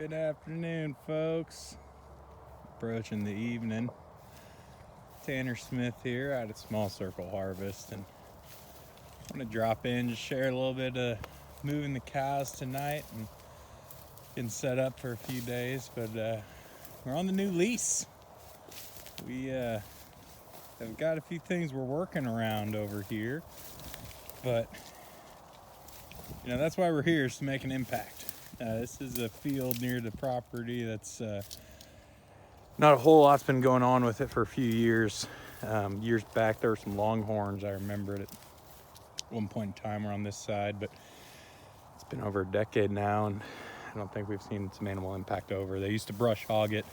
Good afternoon, folks. Approaching the evening. Tanner Smith here out at Small Circle Harvest, and I want to drop in, just share a little bit of moving the cows tonight and getting set up for a few days. But we're on the new lease. We have got a few things we're working around over here, but that's why we're here, is to make an impact. This is a field near the property that's not a whole lot's been going on with it for a few years. Years back, there were some longhorns. I remember it at one point in time. We're on this side, but it's been over a decade now, and I don't think we've seen some animal impact over. They used to brush hog it.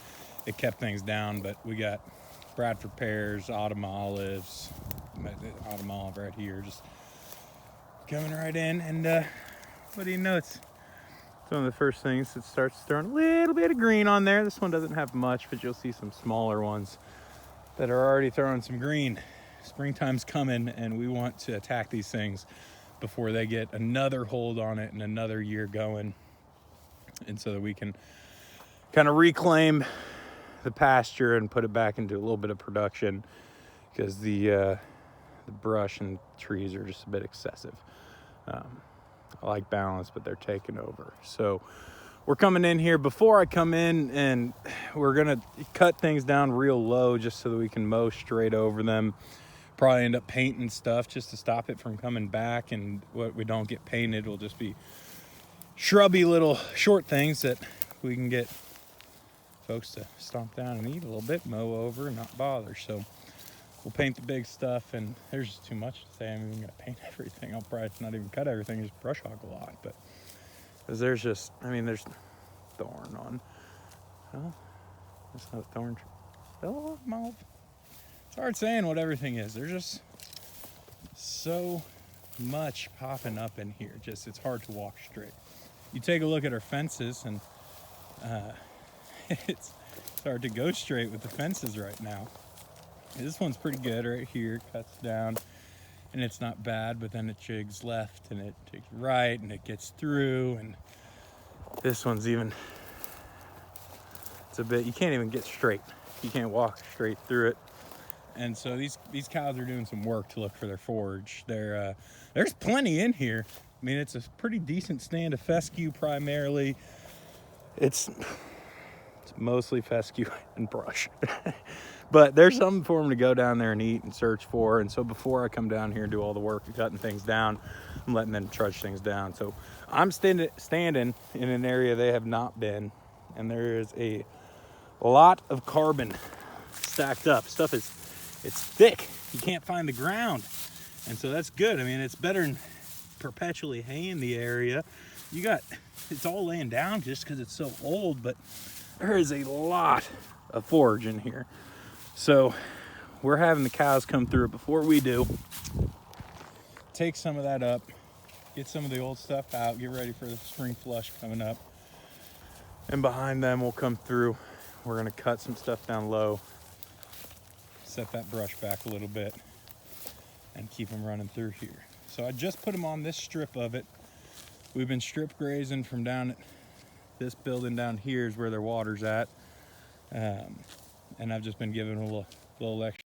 It kept things down, but we got Bradford pears, autumn olives, autumn olive right here, just coming right in. And what do you know? It's one of the first things that starts throwing a little bit of green on there. This one doesn't have much, but you'll see some smaller ones that are already throwing some green. Springtime's coming, and we want to attack these things before they get another hold on it and another year going, and so that we can kind of reclaim the pasture and put it back into a little bit of production, because the brush and trees are just a bit excessive. I like balance, but they're taking over. So we're coming in here. Before I come in, and we're gonna cut things down real low just so that we can mow straight over them. Probably end up painting stuff just to stop it from coming back, and what we don't get painted will just be shrubby little short things that we can get folks to stomp down and eat a little bit, mow over, and not bother. So we'll paint the big stuff, and there's just too much to say. I'm even gonna paint everything. I'll probably not even cut everything, just brush hog a lot. But because there's thorn on. Oh, that's not a thorn. Oh, mouth. It's hard saying what everything is. There's just so much popping up in here. It's hard to walk straight. You take a look at our fences, and it's hard to go straight with the fences right now. This one's pretty good right here, cuts down, and it's not bad, but then it jigs left and it jigs right and it gets through, and this one's it's a bit, you can't even get straight. You can't walk straight through it. And so these cows are doing some work to look for their forage. There's plenty in here. I mean, it's a pretty decent stand of fescue primarily. It's mostly fescue and brush. But there's something for them to go down there and eat and search for. And so before I come down here and do all the work of cutting things down, I'm letting them trudge things down. So I'm standing in an area they have not been, and there is a lot of carbon stacked up. It's thick. You can't find the ground. And so that's good. I mean, it's better than perpetually haying the area. It's all laying down just because it's so old, but there is a lot of forage in here. So we're having the cows come through it before we do. Take some of that up, get some of the old stuff out, get ready for the spring flush coming up. And behind them we'll come through. We're gonna cut some stuff down low, set that brush back a little bit, and keep them running through here. So I just put them on this strip of it. We've been strip grazing from down at this building down here is where their water's at. And I've just been giving them a little extra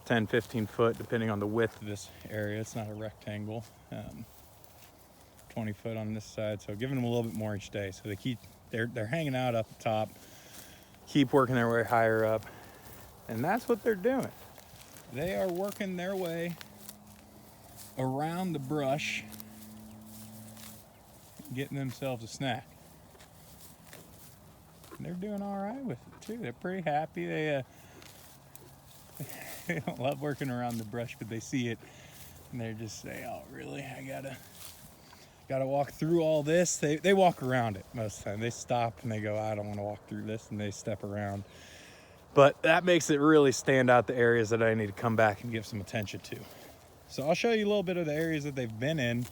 10, 15 foot, depending on the width of this area. It's not a rectangle. 20 foot on this side. So giving them a little bit more each day. So they're hanging out up top, keep working their way higher up. And that's what they're doing. They are working their way around the brush, getting themselves a snack. And they're doing all right with it too. They're pretty happy. They don't love working around the brush, but they see it and they're just say, "Oh, really? I gotta walk through all this." They walk around it most of the time. They stop and they go, "I don't want to walk through this," and they step around. But that makes it really stand out the areas that I need to come back and give some attention to. So I'll show you a little bit of the areas that they've been in.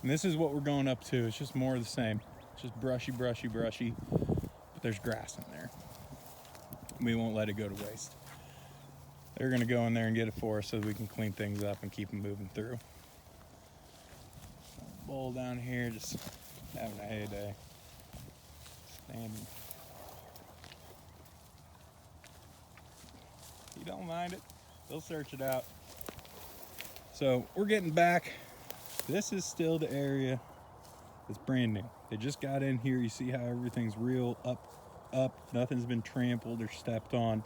And this is what we're going up to. It's just more of the same. It's just brushy. But there's grass in there. We won't let it go to waste. They're gonna go in there and get it for us so that we can clean things up and keep them moving through. Bull down here just having a heyday. Standing. You don't mind it, they'll search it out. So we're getting back. This is still the area that's brand new. They just got in here. You see how everything's real up. Nothing's been trampled or stepped on.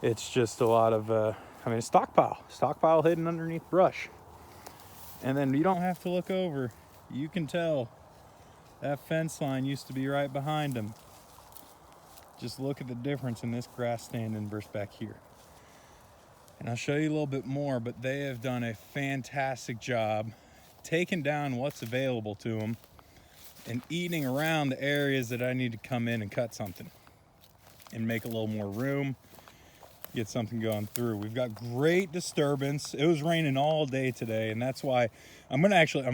It's just a lot of, stockpile hidden underneath brush. And then you don't have to look over. You can tell that fence line used to be right behind them. Just look at the difference in this grass standing versus back here. And I'll show you a little bit more, but they have done a fantastic job taking down what's available to them and eating around the areas that I need to come in and cut something and make a little more room, get something going through. We've got great disturbance. It was raining all day today, and that's why I'm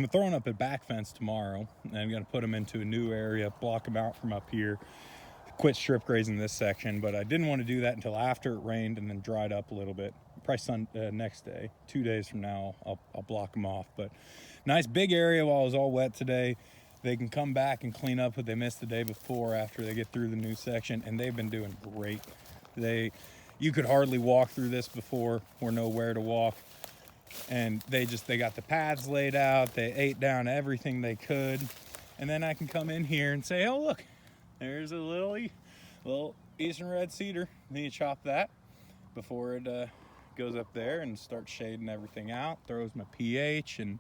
throwing up a back fence tomorrow, and I'm gonna put them into a new area, block them out from up here, quit strip grazing this section. But I didn't want to do that until after it rained and then dried up a little bit. Probably next day, 2 days from now, I'll block them off. But nice big area while it was all wet today. They can come back and clean up what they missed the day before after they get through the new section, and they've been doing great. You could hardly walk through this before or know where to walk, and they got the paths laid out. They ate down everything they could, and then I can come in here and say, oh look, there's a little eastern red cedar. Need to chop that before it goes up there and starts shading everything out, throws my pH, and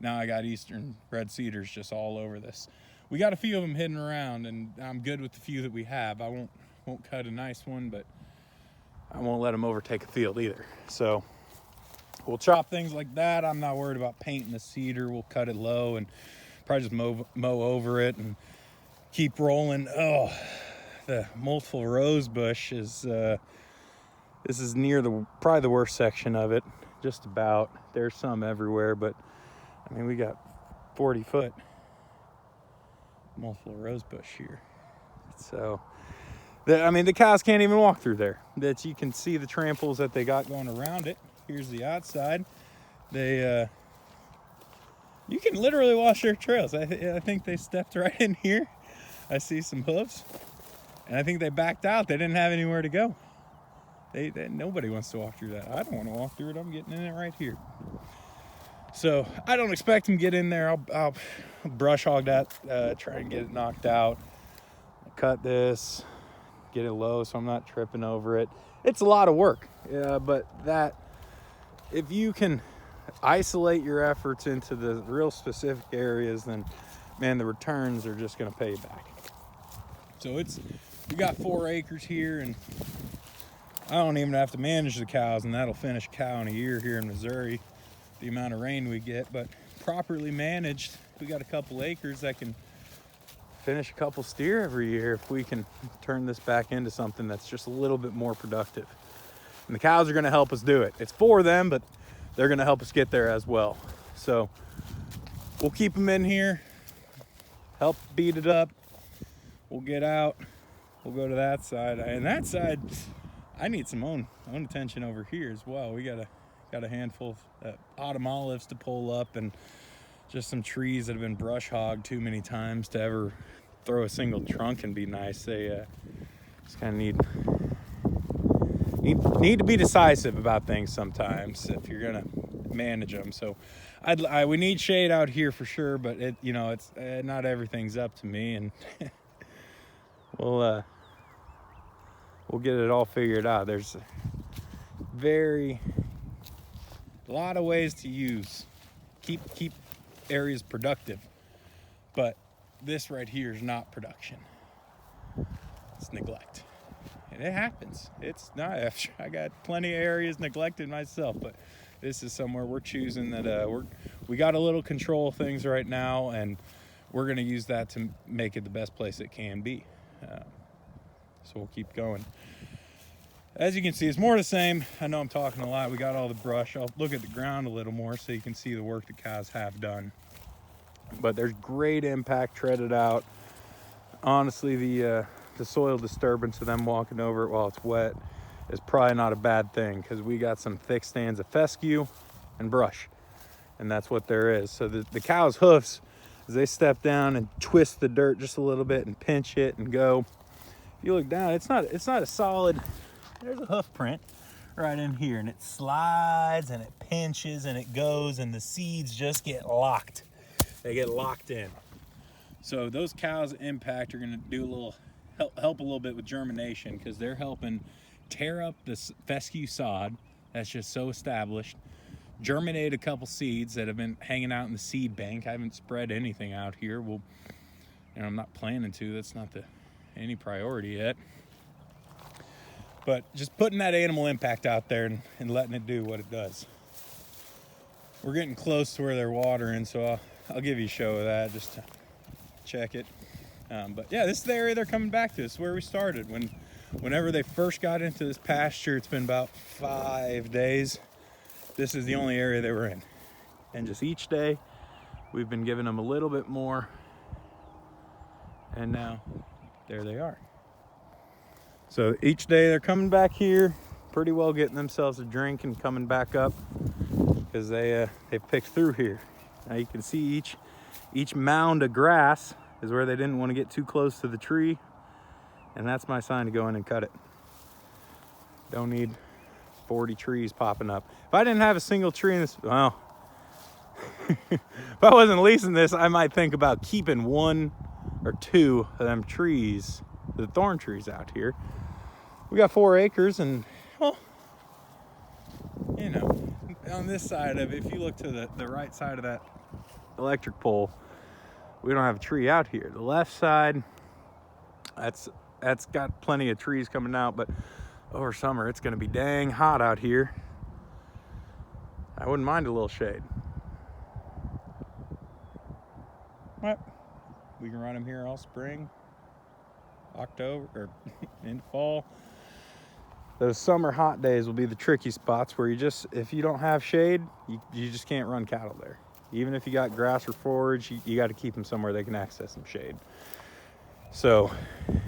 now I got eastern red cedars just all over this. We got a few of them hidden around, and I'm good with the few that we have. I won't cut a nice one, but I won't let them overtake a field either. So we'll chop things like that. I'm not worried about painting the cedar. We'll cut it low and probably just mow over it and keep rolling. Oh, the multiple rose bush is this is near probably the worst section of it. Just about. There's some everywhere, but I mean, we got 40-foot multiple rose bush here. So the cows can't even walk through there. That you can see the tramples that they got going around it. Here's the outside. You can literally wash their trails. I think they stepped right in here. I see some hooves, and I think they backed out. They didn't have anywhere to go. Nobody wants to walk through that. I don't want to walk through it. I'm getting in it right here. So I don't expect them to get in there. I'll brush hog that, try and get it knocked out. Cut this, get it low so I'm not tripping over it. It's a lot of work, but if you can isolate your efforts into the real specific areas, then man, the returns are just going to pay you back. So we got 4 acres here, and I don't even have to manage the cows, and that'll finish a cow in a year here in Missouri, the amount of rain we get. But properly managed, we got a couple acres that can finish a couple steer every year if we can turn this back into something that's just a little bit more productive. And the cows are going to help us do it. It's for them, but they're going to help us get there as well. So we'll keep them in here, help beat it up. We'll get out. We'll go to that side. And that side, I need some own attention over here as well. We got a handful of autumn olives to pull up, and just some trees that have been brush hogged too many times to ever throw a single trunk and be nice. They just kind of need to be decisive about things sometimes if you're gonna manage them. So we need shade out here for sure, but it's not everything's up to me, and we'll get it all figured out. There's a lot of ways to keep areas productive, but this right here is not production. It's neglect, and it happens. It's not. I got plenty of areas neglected myself, but this is somewhere we're choosing that we got a little control of things right now, and we're going to use that to make it the best place it can be. So we'll keep going. As you can see, it's more the same. I know I'm talking a lot. We got all the brush. I'll look at the ground a little more so you can see the work the cows have done. But there's great impact treaded out. Honestly, the soil disturbance of them walking over it while it's wet is probably not a bad thing, because we got some thick stands of fescue and brush, and that's what there is. So the cow's hoofs as they step down and twist the dirt just a little bit and pinch it and go. If you look down, it's not a solid, there's a hoof print right in here, and it slides and it pinches and it goes, and the seeds just get locked. They get locked in. So those cows at impact are gonna do a little, help a little bit with germination, because they're helping tear up this fescue sod that's just so established, germinate a couple seeds that have been hanging out in the seed bank. I haven't spread anything out here. Well, you know, I'm not planning to. That's not any priority yet. But just putting that animal impact out there and letting it do what it does. We're getting close to where they're watering, so I'll give you a show of that just to check it. But yeah, this is the area they're coming back to. This is where we started. Whenever they first got into this pasture, it's been about 5 days. This is the only area they were in. And just each day, we've been giving them a little bit more. And now, there they are. So each day they're coming back here, pretty well getting themselves a drink and coming back up, because they picked through here. Now you can see each mound of grass is where they didn't want to get too close to the tree, and that's my sign to go in and cut it. Don't need 40 trees popping up. If I didn't have a single tree in this, well, if I wasn't leasing this, I might think about keeping 1 or 2 of them trees, the thorn trees out here. We got 4 acres, and well, you know, on this side of it, if you look to the right side of that electric pole, we don't have a tree out here. The left side, that's got plenty of trees coming out, but over summer it's going to be dang hot out here. I wouldn't mind a little shade. Well, we can run them here all spring, October, or into fall. Those summer hot days will be the tricky spots where if you don't have shade, you just can't run cattle there. Even if you got grass or forage, you got to keep them somewhere they can access some shade. So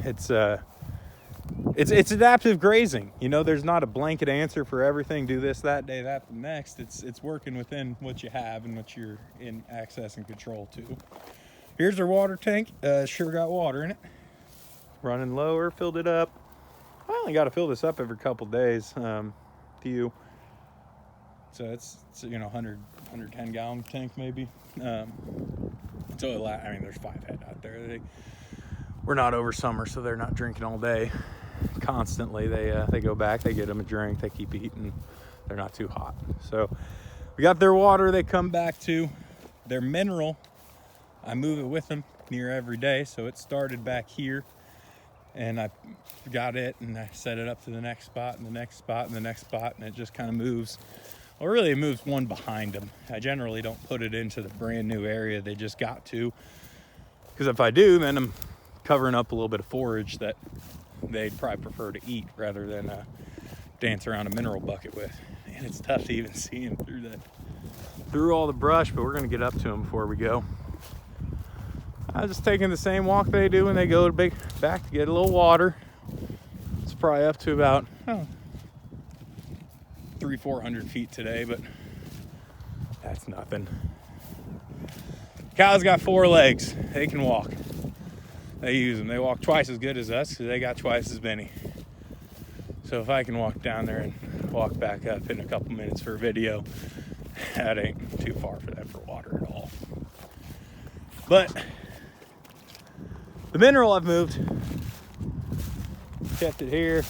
it's adaptive grazing. You know, there's not a blanket answer for everything. Do this that day, that the next. It's working within what you have and what you're in access and control to. Here's our water tank. Sure got water in it. Running lower, filled it up. I only got to fill this up every couple days. Few. So it's you know, 110 gallon tank maybe. So I mean, there's 5 head out there. We're not over summer, so they're not drinking all day. Constantly, they go back, they get them a drink, they keep eating. They're not too hot. So we got their water. They come back to their mineral. I move it with them near every day. So it started back here, and I got it, and I set it up to the next spot and the next spot and the next spot, and it just kind of moves. Well, really, it moves one behind them. I generally don't put it into the brand new area they just got to, because if I do, then I'm covering up a little bit of forage that they'd probably prefer to eat rather than dance around a mineral bucket with. And it's tough to even see them through all the brush, but we're gonna get up to them before we go. I'm just taking the same walk they do when they go back to get a little water. It's probably up to about 300-400 feet today, but that's nothing. Cows got 4 legs. They can walk. They use them. They walk twice as good as us because they got twice as many. So if I can walk down there and walk back up in a couple minutes for a video, that ain't too far for them for water at all. But the mineral I've moved, kept it here.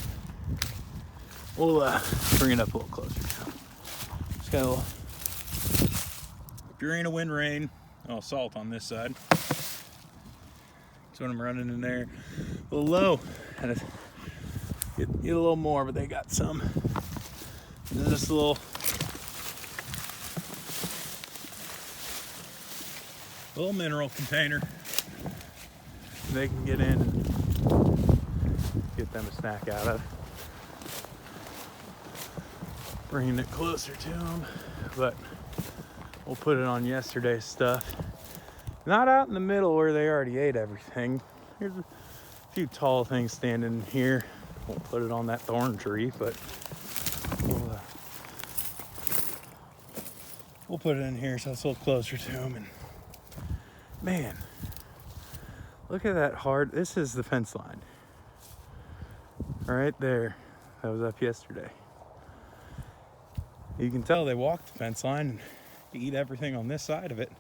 We'll bring it up a little closer now. Just got a little Purina wind rain. Oh, salt on this side. That's what I'm running in there. A little low. Had to get a little more, but they got some. And this little mineral container they can get in and get them a snack out of. Bringing it closer to them, but we'll put it on yesterday's stuff. Not out in the middle where they already ate everything. Here's a few tall things standing here. Won't put it on that thorn tree, but we'll put it in here so it's a little closer to them and Man, look at that hard. This is the fence line. Right there. That was up yesterday. You can tell they walked the fence line and eat everything on this side of it.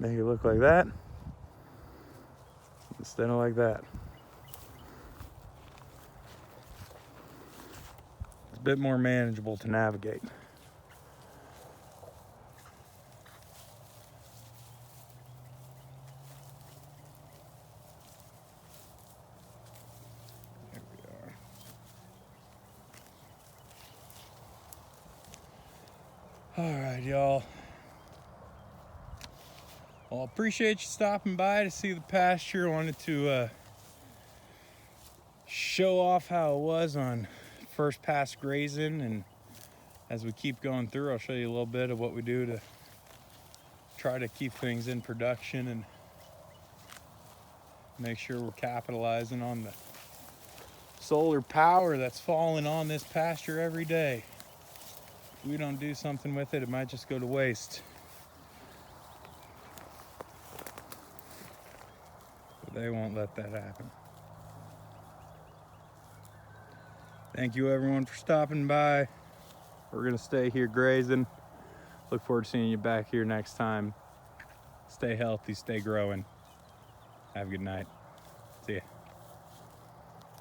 Make it look like that instead of like that. It's a bit more manageable to navigate. There we are. All right, y'all. Well, appreciate you stopping by to see the pasture. Wanted to show off how it was on first pass grazing, and as we keep going through, I'll show you a little bit of what we do to try to keep things in production and make sure we're capitalizing on the solar power that's falling on this pasture every day. If we don't do something with it, it might just go to waste. But they won't let that happen. Thank you everyone for stopping by. We're gonna stay here grazing. Look forward to seeing you back here next time. Stay healthy, stay growing. Have a good night.